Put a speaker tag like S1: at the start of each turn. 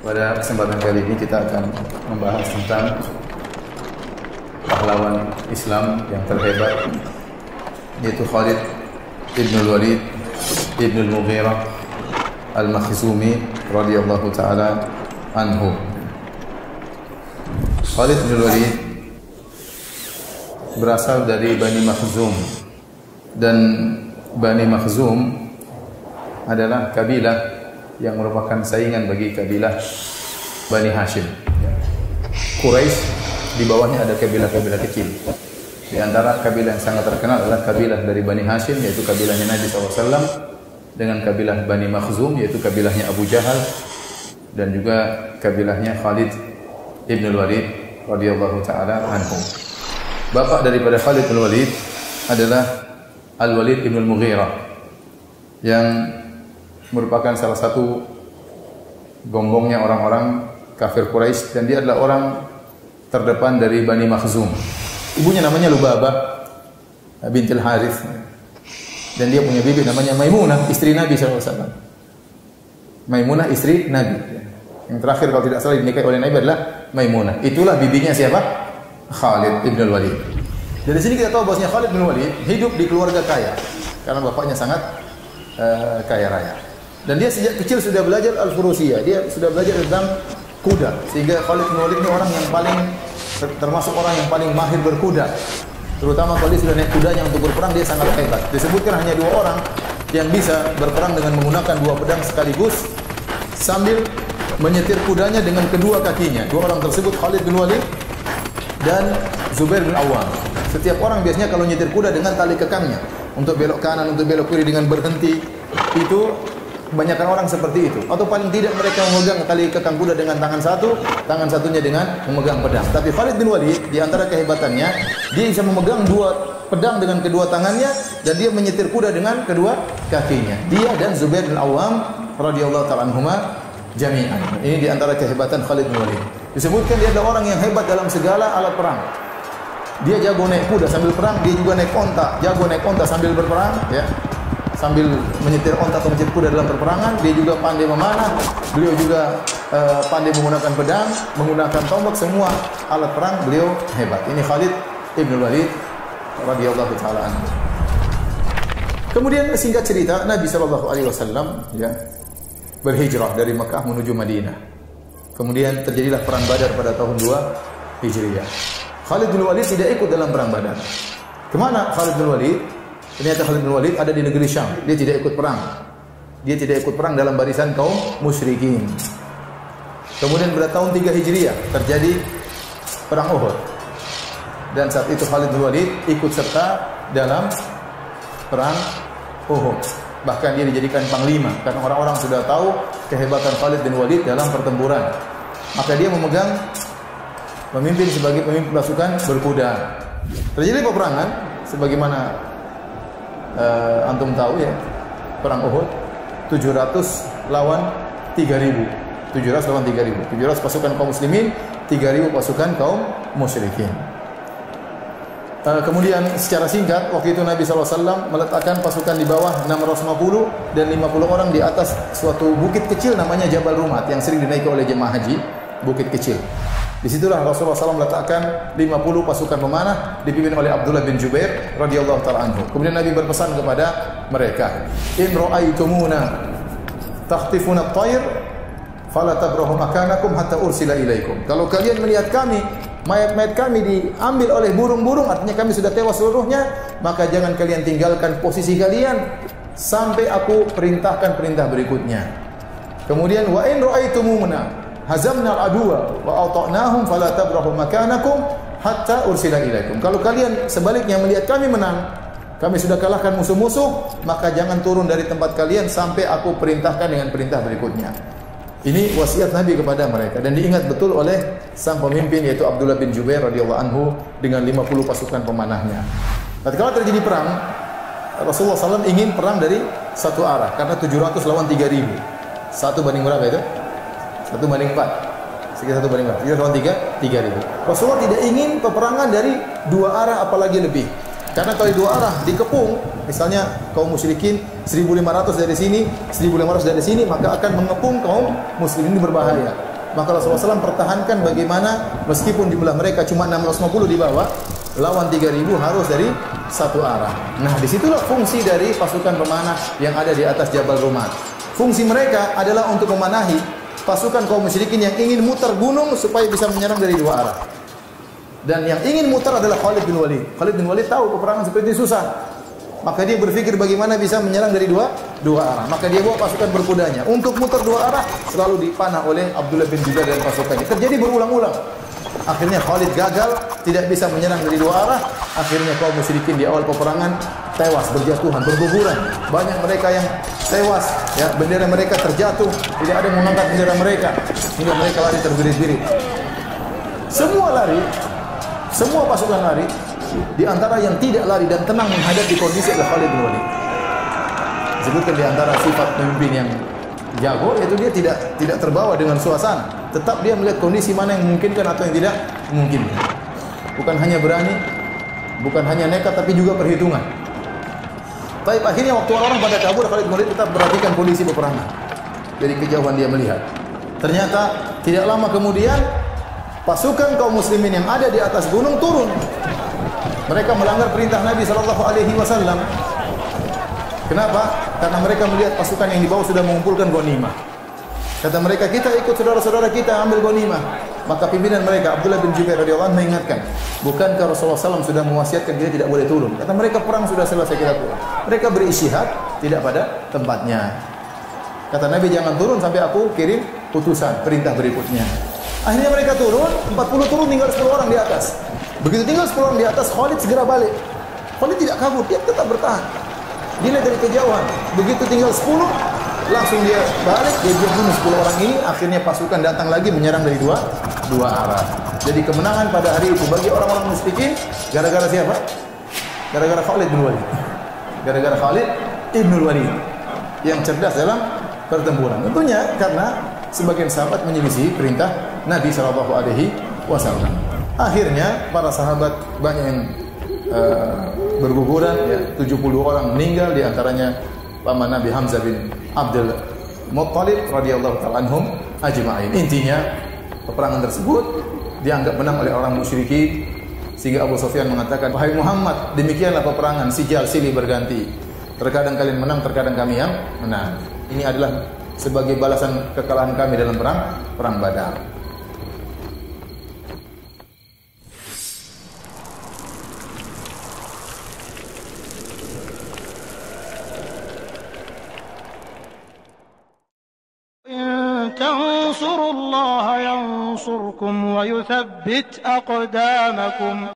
S1: Pada kesempatan kali ini kita akan membahas tentang pahlawan Islam yang terhebat, yaitu Khalid ibn Walid ibn Mughirah al-Makhzumi radhiyallahu taala anhu. Khalid ibn Walid berasal dari Bani Makhzum, dan Bani Makhzum adalah kabilah yang merupakan saingan bagi kabilah Bani Hashim. Quraisy, di bawahnya ada kabilah-kabilah kecil. Di antara kabilah yang sangat terkenal adalah kabilah dari Bani Hashim, yaitu kabilahnya Nabi SAW, dengan kabilah Bani Makhzum, yaitu kabilahnya Abu Jahal, dan juga kabilahnya Khalid ibn Walid radhiyallahu taala anhu. Bapak daripada Khalid ibn Walid adalah Al-Walid ibn Mughirah, yang merupakan salah satu gonggongnya orang-orang kafir Quraisy, dan dia adalah orang terdepan dari Bani Makhzum. Ibunya namanya Lubabah bintil Harith, dan dia punya bibi namanya Maimunah, istri Nabi SAW. Maimunah istri Nabi. Yang terakhir kalau tidak salah dinikahi oleh Nabi adalah Maimunah. Itulah bibinya siapa? Khalid ibn Walid. Dari sini kita tahu bahwasanya Khalid bin Walid hidup di keluarga kaya, karena bapaknya sangat kaya raya. Dan dia sejak kecil sudah belajar al-furusiyah, dia sudah belajar tentang kuda, sehingga Khalid bin Walid ini orang yang paling termasuk orang yang paling mahir berkuda. Terutama kalau dia sudah naik kudanya untuk berperang, dia sangat hebat. Disebutkan hanya 2 orang yang bisa berperang dengan menggunakan 2 pedang sekaligus sambil menyetir kudanya dengan kedua kakinya. 2 orang tersebut Khalid bin Walid dan Zubair bin Awam. Setiap orang biasanya kalau nyetir kuda dengan tali kekangnya, untuk belok kanan, untuk belok kiri dengan berhenti. Itu kebanyakan orang seperti itu. Atau paling tidak mereka memegang tali kekang kuda dengan tangan satu, tangan satunya dengan memegang pedang. Tapi Khalid bin Walid, di antara kehebatannya, dia bisa memegang 2 pedang dengan kedua tangannya, dan dia menyetir kuda dengan kedua kakinya. Dia dan Zubair bin Awam radhiyallahu ta'ala anhuma jami'an. Ini di antara kehebatan Khalid bin Walid. Disebutkan dia adalah orang yang hebat dalam segala alat perang. Dia jago naik kuda sambil perang, dia juga naik onta, jago naik onta sambil berperang, ya. Sambil menyetir onta atau menyetir kuda dalam perperangan. Dia juga pandai memanah. Beliau juga pandai menggunakan pedang, menggunakan tombak, semua alat perang beliau hebat. Ini Khalid ibn Walid radhiyallahu taala anhu. Kemudian singkat cerita, Nabi SAW ya berhijrah dari Mekah menuju Madinah. Kemudian terjadilah perang Badar pada tahun 2 Hijriah. Khalid bin Walid tidak ikut dalam perang Badar. Kemana Khalid bin Walid? Ternyata Khalid bin Walid ada di negeri Syam. Dia tidak ikut perang. Dia tidak ikut perang dalam barisan kaum musyrikin. Kemudian pada tahun 3 Hijriah terjadi perang Uhud. Dan saat itu Khalid bin Walid ikut serta dalam perang Uhud. Bahkan dia dijadikan panglima, karena orang-orang sudah tahu kehebatan Khalid bin Walid dalam pertempuran. Maka dia memimpin sebagai pemimpin pasukan berkuda. Terjadi peperangan sebagaimana antum tahu ya, perang Uhud 700 lawan 3000. 700 lawan 3000. 700 pasukan kaum muslimin, 3000 pasukan kaum musyrikin. Kemudian secara singkat, waktu itu Nabi SAW meletakkan pasukan di bawah 650 dan 50 orang di atas suatu bukit kecil namanya Jabal Rumat, yang sering dinaiki oleh jemaah haji, bukit kecil. Disitulah Rasulullah SAW meletakkan 50 pasukan pemanah dipimpin oleh Abdullah bin Jubair radhiyallahu ta'ala anhu. Kemudian Nabi berpesan kepada mereka, in ra'aitumuna takhtifuna at-tayr fala tabrahu makanakum hatta ursila ilaikum. Kalau kalian melihat kami, mayat-mayat kami diambil oleh burung-burung, artinya kami sudah tewas seluruhnya, maka jangan kalian tinggalkan posisi kalian sampai aku perintahkan perintah berikutnya. Kemudian wa in ra'aitumuna hazamna al-aduwa wa ata'nahum fala tabrahu makanakum hatta ursila ilaikum. Kalau kalian sebaliknya melihat kami menang, kami sudah kalahkan musuh-musuh, maka jangan turun dari tempat kalian sampai aku perintahkan dengan perintah berikutnya. Ini wasiat Nabi kepada mereka, dan diingat betul oleh sang pemimpin yaitu Abdullah bin Jubair radhiyallahu anhu dengan 50 pasukan pemanahnya. Tatkala terjadi perang, Rasulullah SAW ingin perang dari satu arah karena 700 lawan 3000. 1 banding berapa itu? 1 banding 4. Sekitar 1 banding 4. 3 lawan 3, 3000. Rasulullah tidak ingin peperangan dari 2 arah apalagi lebih. Karena kalau 2 arah dikepung, misalnya kaum musyrikin 1500 dari sini, 1500 dari sini, maka akan mengepung kaum muslimin, berbahaya. Maka Rasulullah SAW pertahankan bagaimana meskipun jumlah mereka cuma 650 di bawah, lawan 3.000 harus dari satu arah. Nah, disitulah fungsi dari pasukan pemanah yang ada di atas Jabal Rumat. Fungsi mereka adalah untuk memanahi pasukan kaum musyrikin yang ingin muter gunung supaya bisa menyerang dari dua arah. Dan yang ingin muter adalah Khalid bin Walid. Khalid bin Walid tahu peperangan seperti ini susah. Maka dia berpikir bagaimana bisa menyerang dari dua arah. Maka dia bawa pasukan berkudanya. Untuk muter dua arah selalu dipanah oleh Abdullah bin Jubair dan pasukannya. Terjadi berulang-ulang. Akhirnya Khalid gagal, tidak bisa menyerang dari dua arah. Akhirnya kaum musyrikin di awal peperangan tewas, berjatuhan, berguguran. Banyak mereka yang tewas, ya, bendera mereka terjatuh, tidak ada yang mengangkat bendera mereka, hingga mereka lari terbirit-birit. Semua lari, semua pasukan lari. Di antara yang tidak lari dan tenang menghadapi kondisi adalah Khalid bin Walid. Disebutkan di antara sifat pemimpin yang jago, yaitu dia tidak terbawa dengan suasana. Tetap dia melihat kondisi mana yang memungkinkan atau yang tidak memungkinkan. Bukan hanya berani, bukan hanya nekat, tapi juga perhitungan. Baik, akhirnya waktu orang pada kabur, Khalid bin Walid tetap perhatikan kondisi peperangan. Dari kejauhan dia melihat. Ternyata tidak lama kemudian pasukan kaum muslimin yang ada di atas gunung turun. Mereka melanggar perintah Nabi SAW. Kenapa? Karena mereka melihat pasukan yang di bawah sudah mengumpulkan ghanimah. Kata mereka, kita ikut saudara-saudara kita ambil ghanimah. Maka pimpinan mereka, Abdullah bin Jubair radhiyallahu anhu, mengingatkan, bukankah Rasulullah SAW sudah mewasiatkan kita tidak boleh turun? Kata mereka, perang sudah selesai, kita turun. Mereka berisytihad tidak pada tempatnya. Kata Nabi, jangan turun sampai aku kirim putusan, perintah berikutnya. Akhirnya mereka turun, 40 turun, tinggal 10 orang di atas. Begitu tinggal 10 orang di atas, Khalid segera balik. Khalid tidak kabur, dia tetap bertahan. Dia lihat dari kejauhan. Begitu tinggal 10, langsung dia balik, dia bunuh 10 orang ini. Akhirnya pasukan datang lagi menyerang dari dua arah. Jadi kemenangan pada hari itu bagi orang-orang musyrikin gara-gara siapa? Gara-gara Khalid bin Walid. Gara-gara Khalid bin Walid yang cerdas dalam pertempuran. Tentunya karena sebagian sahabat menyelisih perintah Nabi SAW. Akhirnya para sahabat banyak yang berguguran, ya, 70 orang meninggal, di antaranya paman Nabi Hamzah bin Abdul Muttalib radhiyallahu ta'ala anhum ajma'in. Intinya peperangan tersebut dianggap menang oleh orang musyrikin, sehingga Abu Sufyan mengatakan, wahai Muhammad, demikianlah peperangan, sijal silih berganti. Terkadang kalian menang, terkadang kami yang menang. Ini adalah sebagai balasan kekalahan kami dalam perang Badar.
S2: تنصروا الله ينصركم ويثبت أقدامكم